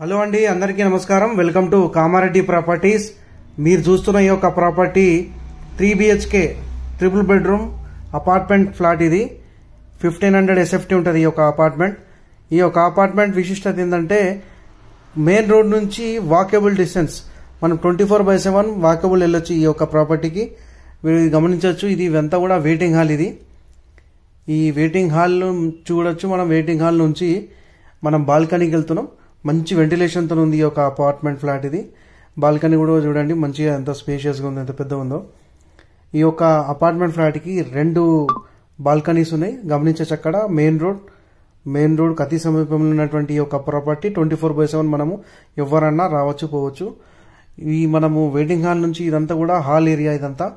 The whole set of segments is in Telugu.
హలో అండి, అందరికీ నమస్కారం. Welcome to Kamareddy properties. మీరు చూస్తున్న ఈ యొక్క property 3 BHK triple bedroom apartment flat. ఇది 1500 SFT ఉంటుంది ఈ యొక్క అపార్ట్మెంట్. ఈ యొక్క అపార్ట్మెంట్ విశిష్టత ఏంటంటే మెయిన్ రోడ్ నుంచి వాకబుల్ డిస్టెన్స్, మనం 24/7 వాకబుల్ వెళ్ళొచ్చు ఈ యొక్క ప్రాపర్టీకి. మీరు గమనించవచ్చు, ఇది ఇదంతా కూడా వెయిటింగ్ హాల్. ఇది ఈ వెయిటింగ్ హాల్ చూడొచ్చు. మనం వెయిటింగ్ హాల్ నుంచి మనం బాల్కనీకి వెళ్తున్నాం. మంచి వెంటిలేషన్తో ఉంది ఈ యొక్క అపార్ట్మెంట్ ఫ్లాట్. ఇది బాల్కనీ కూడా చూడండి, మంచిగా ఎంత స్పేషియస్గా ఉంది, ఎంత పెద్దగా ఉందో. ఈ యొక్క అపార్ట్మెంట్ ఫ్లాట్కి 2 బాల్కనీస్ ఉన్నాయి. గమనించచ్చు, అక్కడ మెయిన్ రోడ్ అతి సమీపంలో ఉన్నటువంటి ఈ యొక్క ప్రాపర్టీ 24/7 మనము ఎవరన్నా రావచ్చు పోవచ్చు. ఈ మనము వెయిటింగ్ హాల్ నుంచి ఇదంతా కూడా హాల్ ఏరియా. ఇదంతా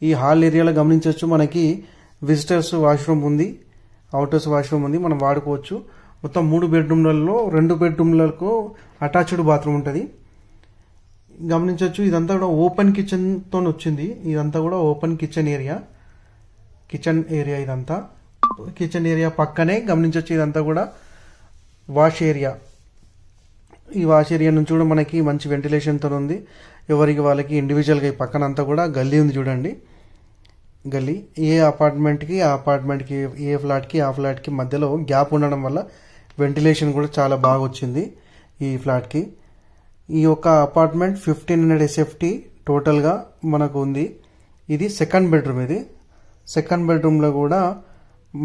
ఈ హాల్ ఏరియాలో గమనించవచ్చు, మనకి విజిటర్స్ వాష్రూమ్ ఉంది, అవుటర్స్ వాష్రూమ్ ఉంది, మనం వాడుకోవచ్చు. మొత్తం 3 బెడ్రూమ్లలో 2 బెడ్రూమ్లకు అటాచ్డ్ బాత్రూమ్ ఉంటుంది. గమనించవచ్చు, ఇదంతా కూడా ఓపెన్ కిచెన్తో వచ్చింది. ఇదంతా కూడా ఓపెన్ కిచెన్ ఏరియా. ఇదంతా కిచెన్ ఏరియా పక్కనే గమనించవచ్చు, ఇదంతా కూడా వాష్ ఏరియా. ఈ వాష్ ఏరియా నుంచి కూడా మనకి మంచి వెంటిలేషన్తో ఉంది. ఎవరికి వాళ్ళకి ఇండివిజువల్గా ఈ పక్కన అంతా కూడా గల్లీ ఉంది. చూడండి, గల్లీ ఏ అపార్ట్మెంట్కి ఆ అపార్ట్మెంట్కి, ఏ ఫ్లాట్కి ఆ ఫ్లాట్కి మధ్యలో గ్యాప్ ఉండడం వల్ల వెంటిలేషన్ కూడా చాలా బాగా వచ్చింది ఈ ఫ్లాట్కి. ఈ యొక్క అపార్ట్మెంట్ 1500 SFT టోటల్గా మనకు ఉంది. ఇది సెకండ్ బెడ్రూమ్. ఇది సెకండ్ బెడ్రూమ్లో కూడా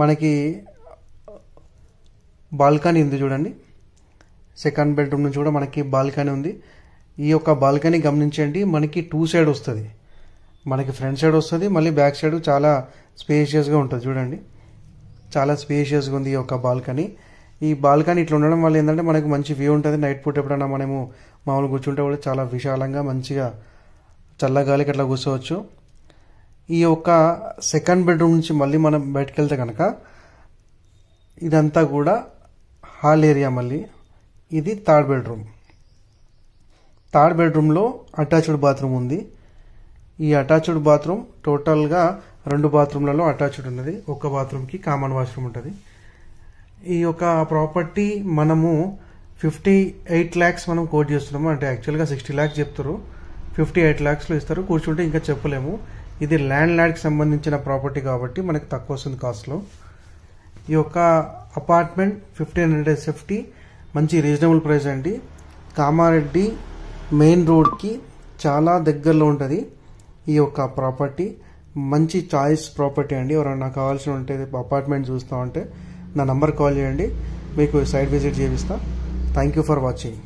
మనకి బాల్కనీ ఉంది. చూడండి, సెకండ్ బెడ్రూమ్ నుంచి కూడా మనకి బాల్కనీ ఉంది. ఈ యొక్క బాల్కనీ గమనించండి, మనకి 2 సైడ్ వస్తుంది. మనకి ఫ్రంట్ సైడ్ వస్తుంది, మళ్ళీ బ్యాక్ సైడ్ చాలా స్పేషియస్గా ఉంటుంది. చూడండి, చాలా స్పేషియస్గా ఉంది ఈ యొక్క బాల్కనీ. ఈ బాల్కనీ ఇట్లా ఉండడం వల్ల ఏంటంటే మనకు మంచి వ్యూ ఉంటుంది. నైట్ పూట ఎప్పుడైనా మనము మామూలుగా కూర్చుంటే కూడా చాలా విశాలంగా మంచిగా చల్లగాలికి అట్లా కూర్చోవచ్చు. ఈ యొక్క సెకండ్ బెడ్రూమ్ నుంచి మళ్ళీ మనం బయటకు వెళ్తే కనుక ఇదంతా కూడా హాల్ ఏరియా. మళ్ళీ ఇది థర్డ్ బెడ్రూమ్లో అటాచ్డ్ బాత్రూమ్ ఉంది. ఈ అటాచ్డ్ బాత్రూమ్ టోటల్గా 2 బాత్రూమ్లలో అటాచ్డ్ ఉన్నది. ఒక బాత్రూమ్కి కామన్ వాష్రూమ్ ఉంటుంది. ఈ యొక్క ప్రాపర్టీ మనము 58 lakhs మనం కోట్ చేస్తున్నాము. అంటే యాక్చువల్గా 60 lakhs చెప్తారు, 58 lakhsలో ఇస్తారు. కూర్చుంటే ఇంకా చెప్పలేము. ఇది ల్యాండ్కి సంబంధించిన ప్రాపర్టీ కాబట్టి మనకి తక్కువ వస్తుంది కాస్ట్లో. ఈ యొక్క అపార్ట్మెంట్ 1500 SFT మంచి రీజనబుల్ ప్రైస్ అండి. కామారెడ్డి మెయిన్ రోడ్కి చాలా దగ్గరలో ఉంటుంది ఈ యొక్క ప్రాపర్టీ. మంచి చాయిస్ ప్రాపర్టీ అండి. ఎవరైనా కావాల్సి ఉంటే అపార్ట్మెంట్ చూస్తూ ఉంటే నా నంబర్ కాల్ చేయండి, మీకు సైట్ విజిట్ చేపిస్తా. Thank you for watching.